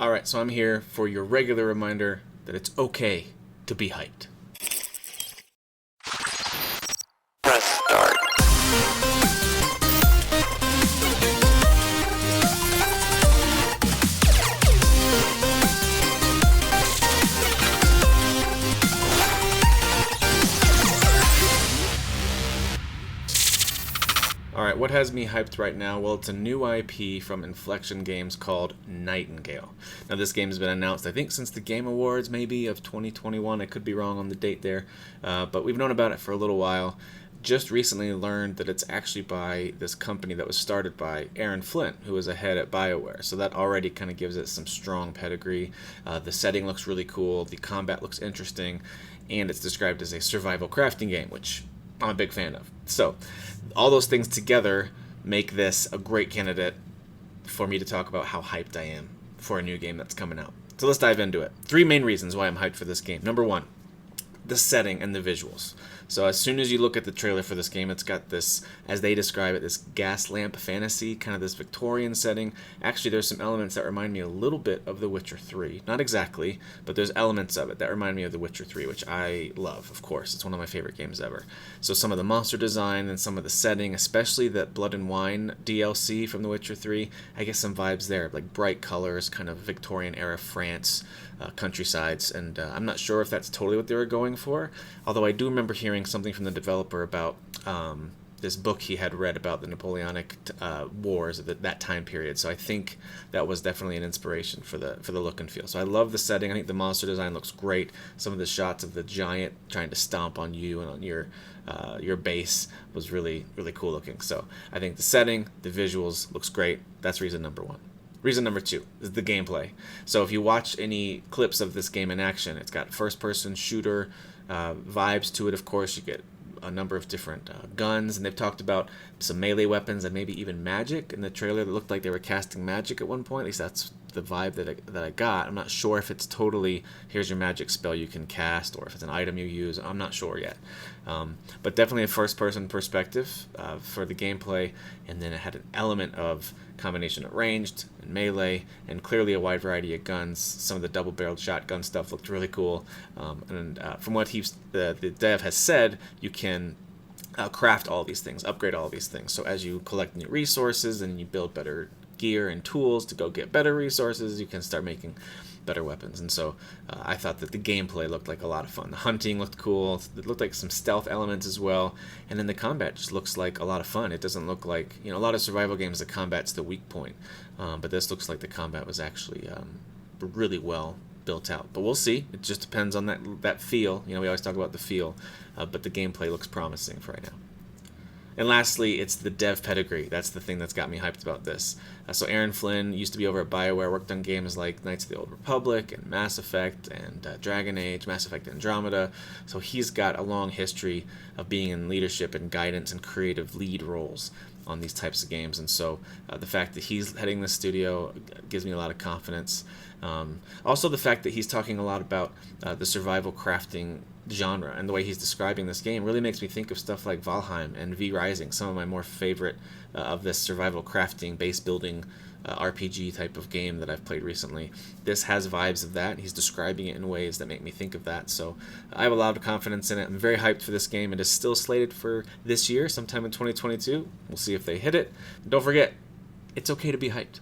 Alright, so I'm here for your regular reminder that it's okay to be hyped. Press start. Alright, what has me hyped right now? Well, it's a new IP from Inflexion Games called Nightingale. Now, this game has been announced, I think, since the Game Awards, maybe, of 2021. I could be wrong on the date there, but we've known about it for a little while. Just recently learned that it's actually by this company that was started by Aaryn Flynn, who was a head at Bioware. So that already kind of gives it some strong pedigree. The setting looks really cool, the combat looks interesting, and it's described as a survival crafting game, which I'm a big fan of. So, all those things together make this a great candidate for me to talk about how hyped I am for a new game that's coming out. So let's dive into it. 3 main reasons why I'm hyped for this game. Number 1, the setting and the visuals. So as soon as you look at the trailer for this game, it's got this, as they describe it, this gas lamp fantasy, kind of this Victorian setting. Actually, there's some elements that remind me a little bit of The Witcher 3. Not exactly, but there's elements of it that remind me of The Witcher 3, which I love, of course. It's one of my favorite games ever. So some of the monster design and some of the setting, especially that Blood and Wine DLC from The Witcher 3, I get some vibes there, like bright colors, kind of Victorian-era France, countrysides, and I'm not sure if that's totally what they were going for, although I do remember hearing something from the developer about this book he had read about the Napoleonic Wars at that time period. So I think that was definitely an inspiration for the look and feel. So I love the setting. I think the monster design looks great. Some of the shots of the giant trying to stomp on you and on your base was really, really cool looking. So I think the setting, the visuals looks great. That's reason number 1. Reason number 2 is the gameplay. So if you watch any clips of this game in action, it's got first-person shooter vibes to it, of course. You get a number of different guns, and they've talked about some melee weapons and maybe even magic in the trailer. That looked like they were casting magic at one point. At least that's the vibe that I got. I'm not sure if it's totally, here's your magic spell you can cast, or if it's an item you use. I'm not sure yet. But definitely a first-person perspective for the gameplay, and then it had an element of combination of ranged and melee, and clearly a wide variety of guns. Some of the double-barreled shotgun stuff looked really cool, and from what the dev has said, you can craft all these things, upgrade all these things. So as you collect new resources and you build better gear and tools to go get better resources, you can start making better weapons. And so I thought that the gameplay looked like a lot of fun. The hunting looked cool. It looked like some stealth elements as well. And then the combat just looks like a lot of fun. It doesn't look like, a lot of survival games, the combat's the weak point. But this looks like the combat was actually really well built out. But we'll see. It just depends on that feel. We always talk about the feel. But the gameplay looks promising for right now. And lastly, it's the dev pedigree. That's the thing that's got me hyped about this. So Aaryn Flynn used to be over at Bioware, worked on games like Knights of the Old Republic and Mass Effect and Dragon Age, Mass Effect Andromeda. So he's got a long history of being in leadership and guidance and creative lead roles on these types of games. And so the fact that he's heading the studio gives me a lot of confidence. Also, the fact that he's talking a lot about the survival crafting genre and the way he's describing this game really makes me think of stuff like Valheim and V Rising, some of my more favorite of this survival crafting base building RPG type of game that I've played recently. This has vibes of that. He's describing it in ways that make me think of that. So I have a lot of confidence in it. I'm very hyped for this game. It is still slated for this year, sometime in 2022. We'll see if they hit it. And don't forget, it's okay to be hyped.